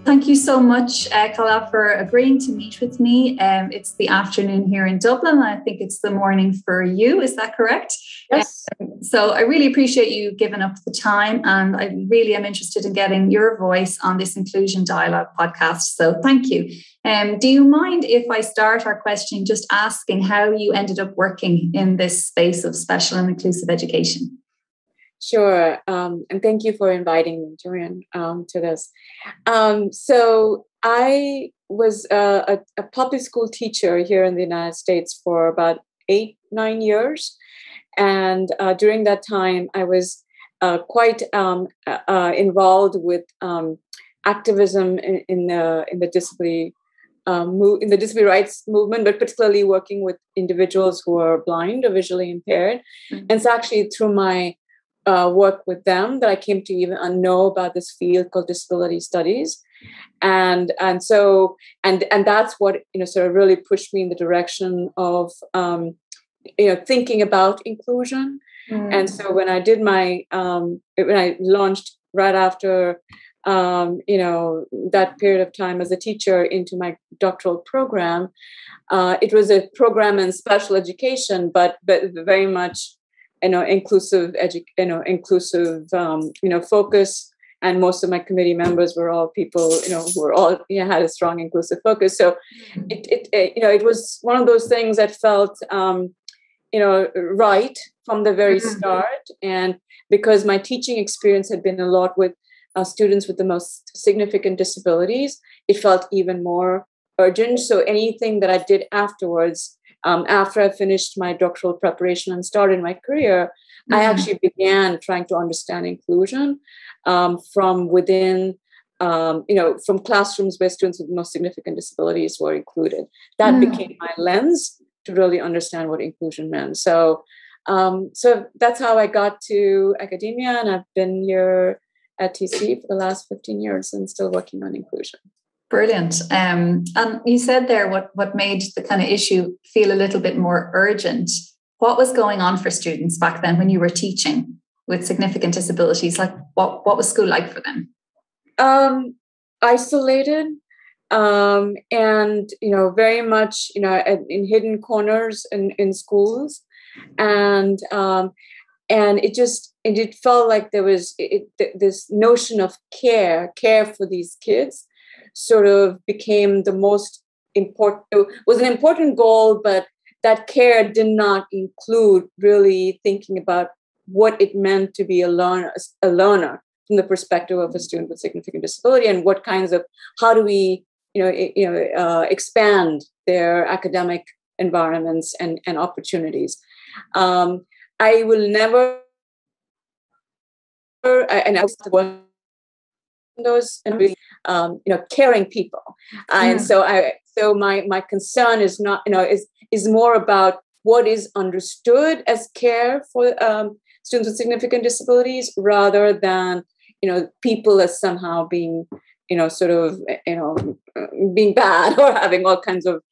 Thank you so much, Kala, for agreeing to meet with me. It's the afternoon here in Dublin. I think it's the morning for you. Is that correct? Yes. So I really appreciate you giving up the time, and I really am interested in getting your voice on this Inclusion Dialogue podcast. So thank you. Do you mind if I start our questioning just asking how you ended up working in this space of special and inclusive education? Sure. And thank you for inviting me, Joanne, to this. So I was a public school teacher here in the United States for about 8-9 years. And during that time, I was quite involved with activism in the disability in the disability rights movement, but particularly working with individuals who are blind or visually impaired. Mm-hmm. And it's actually through my work with them that I came to even know about this field called disability studies, and so that's what sort of really pushed me in the direction of thinking about inclusion. And so when I did my when I launched right after that period of time as a teacher into my doctoral program, it was a program in special education, but very much inclusive focus, and most of my committee members were all people who were all had a strong inclusive focus. So it was one of those things that felt right from the very start, and because my teaching experience had been a lot with students with the most significant disabilities, it felt even more urgent. So anything that I did afterwards, after I finished my doctoral preparation and started my career, I actually began trying to understand inclusion from within, from classrooms where students with the most significant disabilities were included. That became my lens to really understand what inclusion meant. So that's how I got to academia, and I've been here at TC for the last 15 years and still working on inclusion. Brilliant. And you said there what made the kind of issue feel a little bit more urgent. What was going on for students back then when you were teaching with significant disabilities? Like what was school like for them? Isolated, and very much in hidden corners in schools, and it felt like there was this notion of care for these kids sort of became the most important, was an important goal, but that care did not include really thinking about what it meant to be a learner from the perspective of a student with significant disability, and what kinds of, how do we expand their academic environments and opportunities. I will never, and I was one of those, and really, caring people. And so my concern is not, is more about what is understood as care for students with significant disabilities, rather than, people as somehow being, being bad or having all kinds of,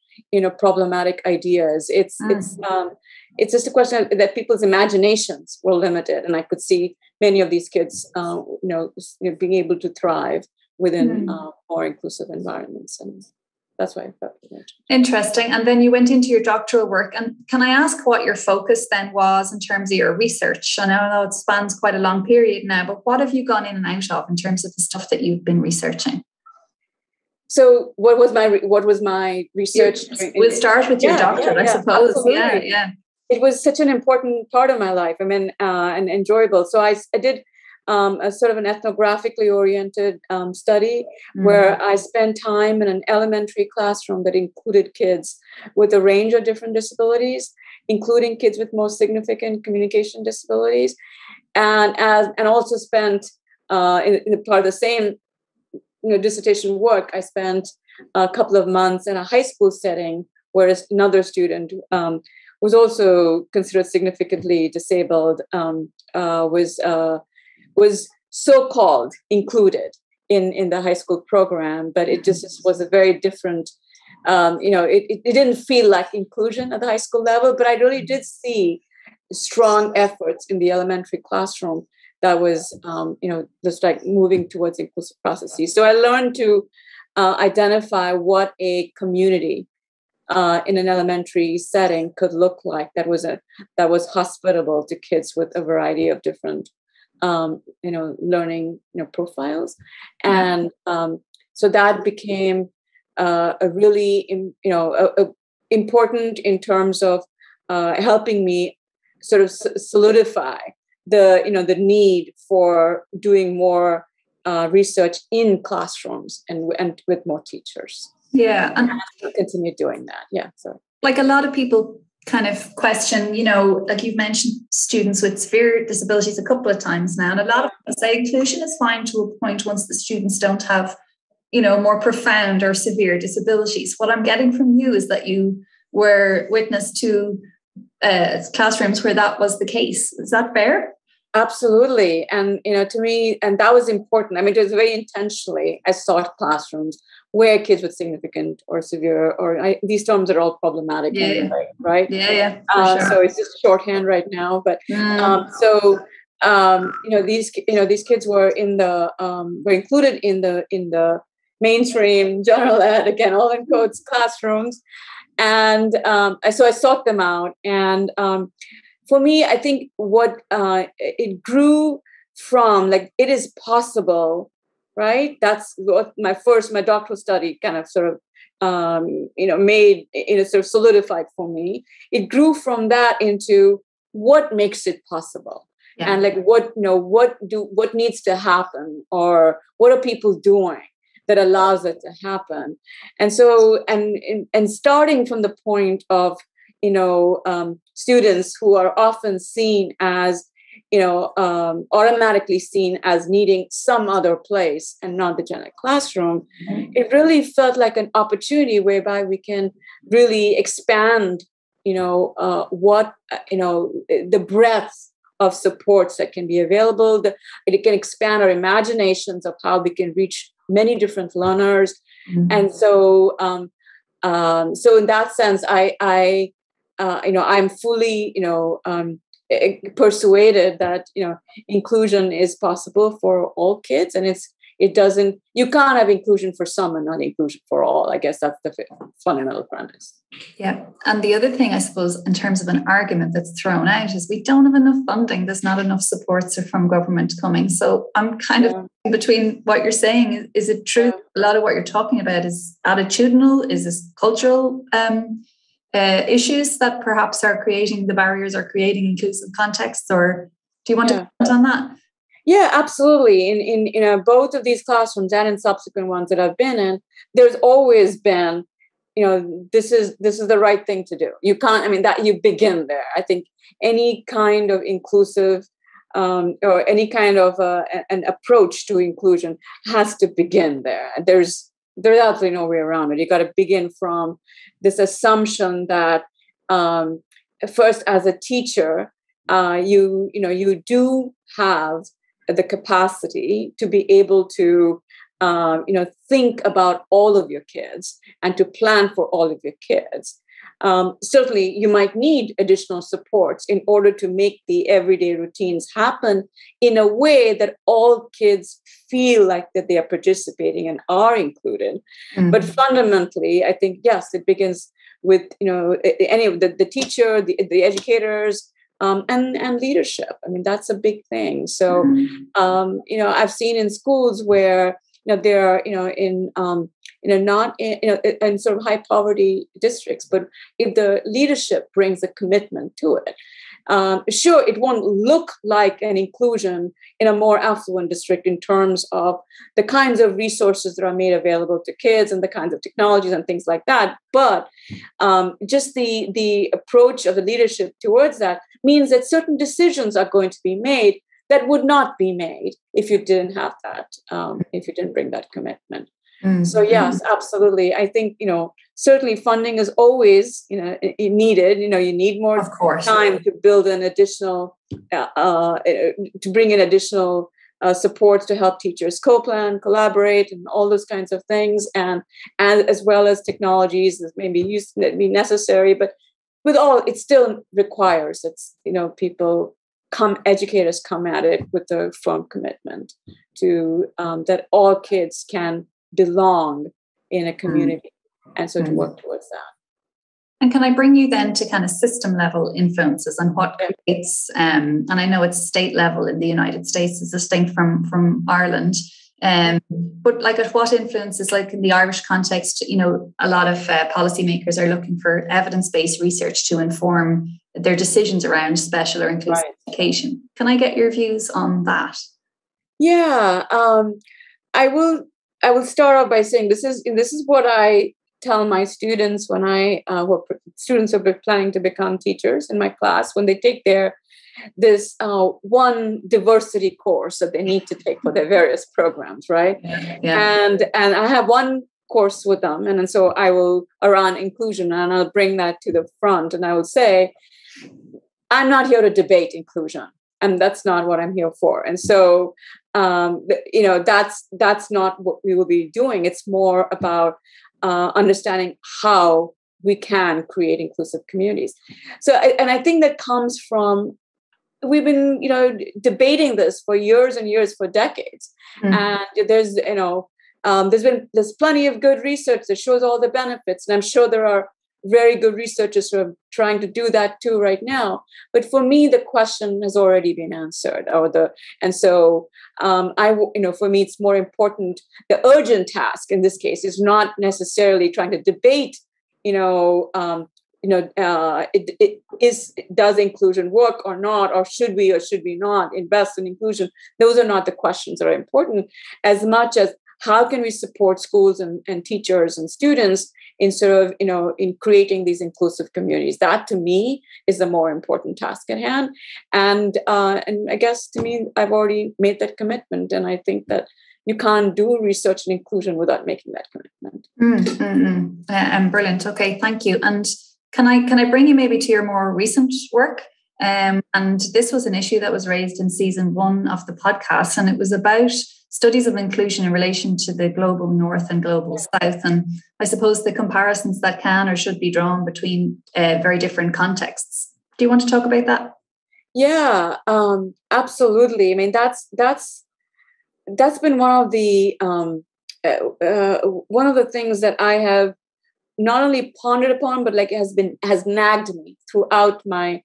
problematic ideas. It's just a question that people's imaginations were limited, and I could see many of these kids, being able to thrive within more inclusive environments, and that's why I felt it. Interesting. And then you went into your doctoral work, and can I ask what your focus then was in terms of your research? I know it spans quite a long period now, but what have you gone in and out of in terms of the stuff that you've been researching? So what was my research? We'll start with your doctorate, I suppose. Absolutely. Yeah. It was such an important part of my life. I mean, and enjoyable. So I did a sort of an ethnographically oriented study where I spent time in an elementary classroom that included kids with a range of different disabilities, including kids with most significant communication disabilities, and also spent in part of the same dissertation work. I spent a couple of months in a high school setting where another student was also considered significantly disabled, was so-called included in the high school program, but it just was a very different, it didn't feel like inclusion at the high school level, but I really did see strong efforts in the elementary classroom that was, just like moving towards inclusive processes. So I learned to identify what a community in an elementary setting could look like that was hospitable to kids with a variety of different learning profiles, and so that became a really important in terms of helping me sort of solidify the need for doing more research in classrooms and with more teachers. Yeah, and I'll continue doing that. Yeah, so like a lot of people kind of question, like you've mentioned students with severe disabilities a couple of times now, and a lot of people say inclusion is fine to a point once the students don't have, more profound or severe disabilities. What I'm getting from you is that you were witness to classrooms where that was the case. Is that fair? Absolutely. And, to me, and that was important. I mean, it was very intentionally, I sought classrooms where kids with significant or severe, these terms are all problematic anyway, right? Yeah. Sure. So it's just shorthand right now. But these kids were included in the mainstream general ed, again, all in quotes, classrooms. And so I sought them out. And for me, I think what it grew from, like, it is possible, right? That's what my doctoral study kind of sort of, made, sort of solidified for me. It grew from that into what makes it possible. Yeah. And like, what needs to happen, or what are people doing that allows it to happen? And so, and starting from the point of, students who are often seen as, automatically seen as needing some other place and not the general classroom, it really felt like an opportunity whereby we can really expand, the breadth of supports that can be available. It can expand our imaginations of how we can reach many different learners. Mm-hmm. And so, so in that sense, I'm fully, persuaded that, inclusion is possible for all kids, and you can't have inclusion for some and not inclusion for all. I guess that's the fundamental premise. Yeah. And the other thing, I suppose, in terms of an argument that's thrown out is we don't have enough funding. There's not enough supports from government coming. So I'm kind of between what you're saying. Is it true? Yeah. A lot of what you're talking about is attitudinal. Is this cultural issues that perhaps are creating the barriers or creating inclusive contexts? Or do you want to comment on that? Yeah, absolutely. In both of these classrooms and in subsequent ones that I've been in, there's always been, this is the right thing to do. You can't, that you begin there. I think any kind of inclusive or any kind of an approach to inclusion has to begin there. There's absolutely no way around it. You got to begin from this assumption that first, as a teacher, you do have the capacity to be able to think about all of your kids and to plan for all of your kids. Certainly, you might need additional supports in order to make the everyday routines happen in a way that all kids feel like that they are participating and are included. Mm-hmm. But fundamentally, I think, yes, it begins with any of the teacher, the educators, and leadership. That's a big thing. So, I've seen in schools where they're not in sort of high poverty districts, but if the leadership brings a commitment to it, sure, it won't look like an inclusion in a more affluent district in terms of the kinds of resources that are made available to kids and the kinds of technologies and things like that. But just the approach of the leadership towards that means that certain decisions are going to be made that would not be made if you didn't have that, if you didn't bring that commitment. Mm-hmm. So yes, absolutely. I think, certainly funding is always, needed. You need more time to build an additional, to bring in additional supports to help teachers co-plan, collaborate, and all those kinds of things, and as well as technologies that may be necessary. But with all, it still requires people educators come at it with a firm commitment to that all kids can belong in a community, and so to work towards that. And can I bring you then to kind of system level influences and what creates, and I know it's state level in the United States is distinct from Ireland, but like at what influences, like in the Irish context, you know, a lot of policymakers are looking for evidence-based research to inform their decisions around special or inclusive education. Can I get your views on that? Yeah, I will start off by saying this is what I tell my students when students are planning to become teachers in my class, when they take this one diversity course that they need to take for their various programs, right? Yeah. And I have one course with them, and so I will around inclusion, and I'll bring that to the front, and I will say, I'm not here to debate inclusion, and that's not what I'm here for. And so, that's not what we will be doing. It's more about understanding how we can create inclusive communities. So, and I think that comes from, we've been, debating this for years and years, for decades. And there's plenty of good research that shows all the benefits. And I'm sure there are very good researchers who are trying to do that too right now. But for me, the question has already been answered. For me, it's more important. The urgent task in this case is not necessarily trying to debate, does inclusion work or not, or should we not invest in inclusion? Those are not the questions that are important, as much as how can we support schools and teachers and students in in creating these inclusive communities. That to me is the more important task at hand. And I guess to me, I've already made that commitment. And I think that you can't do research and inclusion without making that commitment. Brilliant. Okay, thank you. And can I bring you maybe to your more recent work? And this was an issue that was raised in season 1 of the podcast, and it was about studies of inclusion in relation to the global north and global south. And I suppose the comparisons that can or should be drawn between very different contexts. Do you want to talk about that? Yeah, absolutely. I mean, that's been one of the things that I have not only pondered upon, but has nagged me throughout my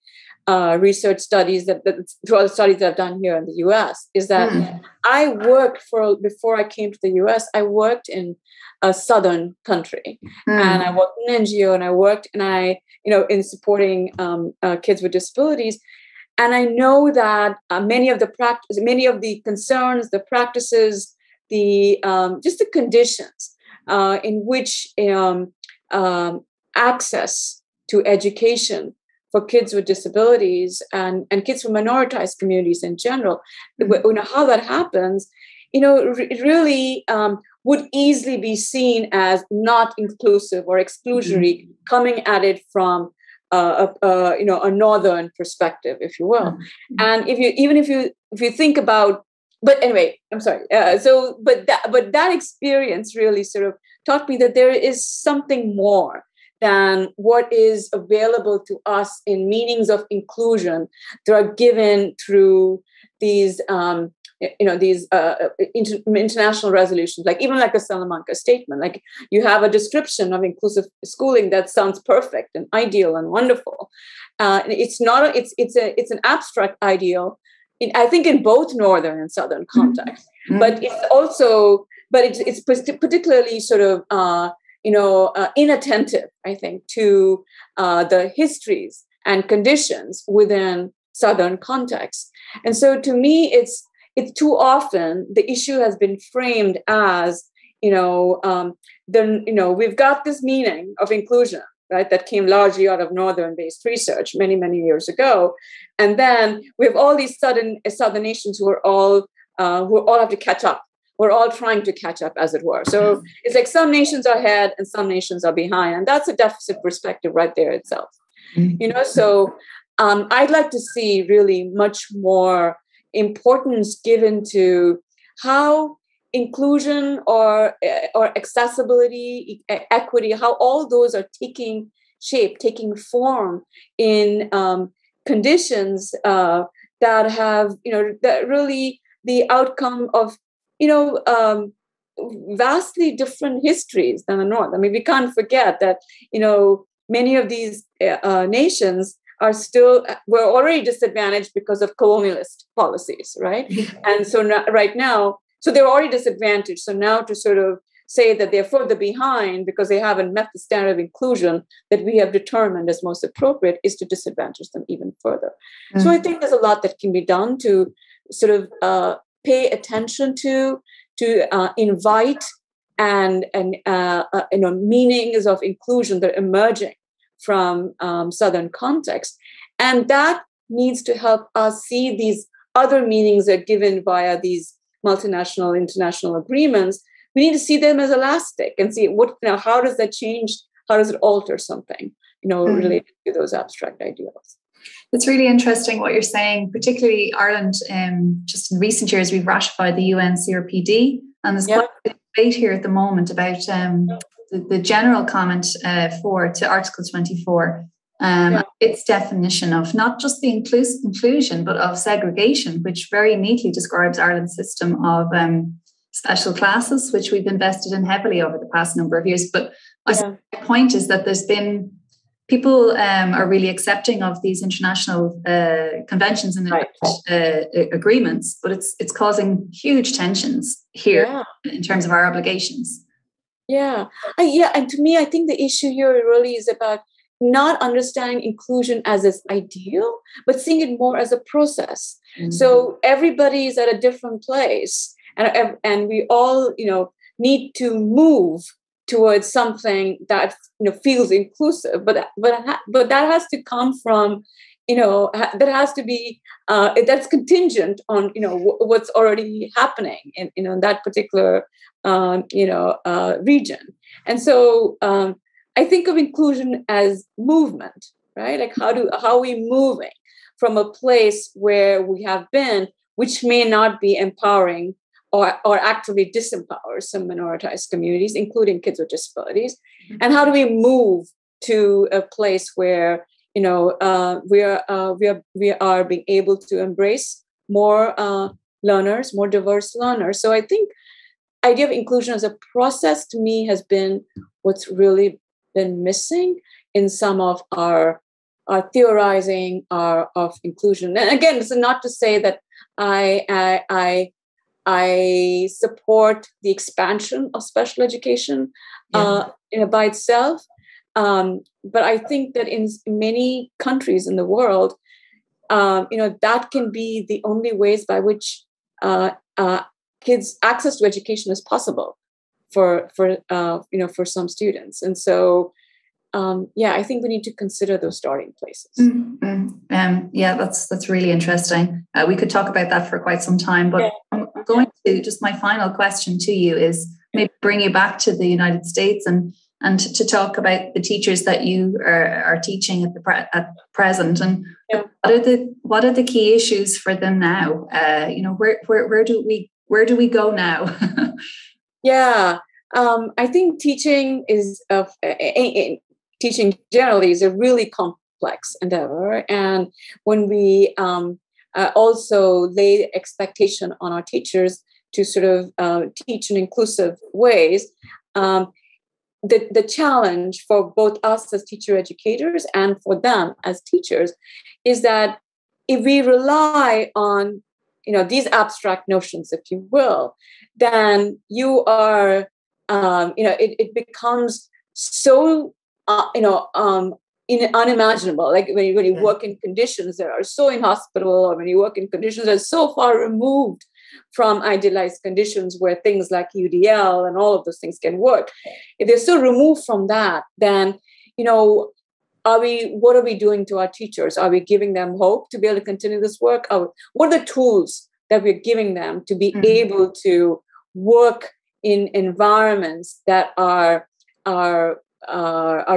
research studies throughout the studies that I've done here in the U.S. is that I worked before I came to the U.S. I worked in a southern country, and I worked in an NGO, and I worked in supporting kids with disabilities. And I know that many of the concerns, the practices, just the conditions in which access to education for kids with disabilities and kids from minoritized communities in general, how that happens, it really would easily be seen as not inclusive or exclusionary, coming at it from a northern perspective, if you will. And if you think about, but anyway, I'm sorry. But that experience really sort of taught me that there is something more than what is available to us in meanings of inclusion that are given through these international resolutions, even like the Salamanca Statement. Like, you have a description of inclusive schooling that sounds perfect and ideal and wonderful. It's an abstract ideal, I think, in both northern and southern contexts. But it's particularly sort of inattentive, I think, to the histories and conditions within southern contexts. And so, to me, it's too often the issue has been framed as, we've got this meaning of inclusion, right, that came largely out of northern-based research many, many years ago, and then we have all these southern nations who all have to catch up. We're all trying to catch up, as it were. So it's like some nations are ahead and some nations are behind, and that's a deficit perspective right there itself. So I'd like to see really much more importance given to how inclusion or accessibility, equity, how all those are taking shape, taking form in conditions that have, that really the outcome of, vastly different histories than the North. I mean, we can't forget that, many of these nations were already disadvantaged because of colonialist policies, right? And so right now, so they're already disadvantaged. So now to sort of say that they're further behind because they haven't met the standard of inclusion that we have determined as most appropriate is to disadvantage them even further. Mm-hmm. So I think there's a lot that can be done to sort of pay attention to invite and meanings of inclusion that are emerging from Southern context. And that needs to help us see these other meanings that are given via these multinational, international agreements. We need to see them as elastic and see how does that change? How does it alter something, related to those abstract ideals? It's really interesting what you're saying, particularly Ireland. Just in recent years, we've ratified the UN CRPD, and there's quite a debate here at the moment about the general comment to Article 24, its definition of not just the inclusion, but of segregation, which very neatly describes Ireland's system of special classes, which we've invested in heavily over the past number of years. But my point is that there's been people are really accepting of these international conventions and agreements, but it's causing huge tensions here in terms of our obligations. And to me, I think the issue here really is about not understanding inclusion as its ideal, but seeing it more as a process. Mm-hmm. So everybody is at a different place, and we all, need to move towards something that feels inclusive. But that has to come from, that has to be that's contingent on what's already happening in that particular region. And so I think of inclusion as movement, right? Like how are we moving from a place where we have been, which may not be empowering or actively disempowers some minoritized communities, including kids with disabilities, and how do we move to a place where we are being able to embrace more learners, more diverse learners. So I think idea of inclusion as a process to me has been what's really been missing in some of our theorizing of inclusion. And again, this is not to say that I support the expansion of special education by itself. But I think that in many countries in the world, that can be the only ways by which kids' access to education is possible for some students. And so, I think we need to consider those starting places. That's really interesting. We could talk about that for quite some time, but I'm going to just my final question to you is maybe bring you back to the United States and to talk about the teachers that you are teaching at present, and what are the key issues for them now? Where do we go now? I think teaching teaching generally is a really complex endeavor, and when we also lay expectation on our teachers to sort of teach in inclusive ways. The challenge for both us as teacher educators and for them as teachers is that if we rely on these abstract notions, if you will, then you are it becomes so unimaginable. Like when you work in conditions that are so inhospitable, or when you work in conditions that are so far removed from idealized conditions where things like UDL and all of those things can work. If they're so removed from that, then, what are we doing to our teachers? Are we giving them hope to be able to continue this work? What are the tools that we're giving them to be able to work in environments that are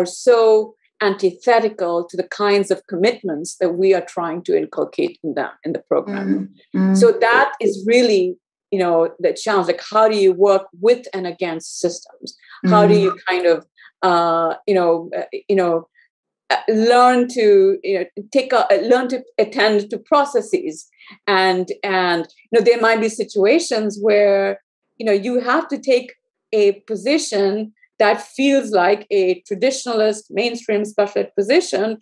so antithetical to the kinds of commitments that we are trying to inculcate in them in the program? So that is really, the challenge. Like, how do you work with and against systems? How do you kind of, learn to learn to attend to processes, and there might be situations where you have to take a position that feels like a traditionalist mainstream special ed position,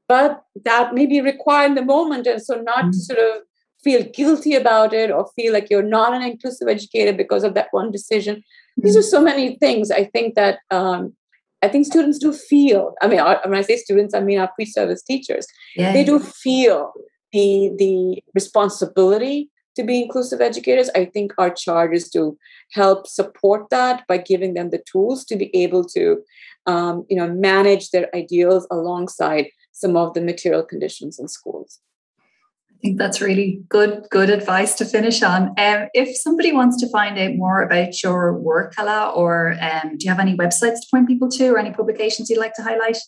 but that may be required in the moment, and so not to sort of feel guilty about it or feel like you're not an inclusive educator because of that one decision. These are so many things. I think that I think students do feel, when I say students, I mean our pre-service teachers. Yeah. They do feel the responsibility to be inclusive educators. I think our charge is to help support that by giving them the tools to be able to, manage their ideals alongside some of the material conditions in schools. I think that's really good advice to finish on. If somebody wants to find out more about your work, Hala, or do you have any websites to point people to or any publications you'd like to highlight?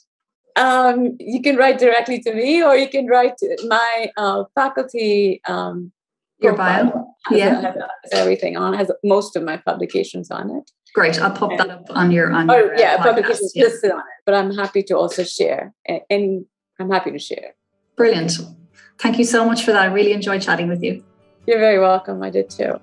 You can write directly to me, or you can write to my faculty your bio. Has everything on, has most of my publications on it. Great. I'll pop that up on your publications listed on it, but I'm happy to also share, and I'm happy to share. Brilliant. Thank you so much for that. I really enjoyed chatting with you. You're very welcome. I did too.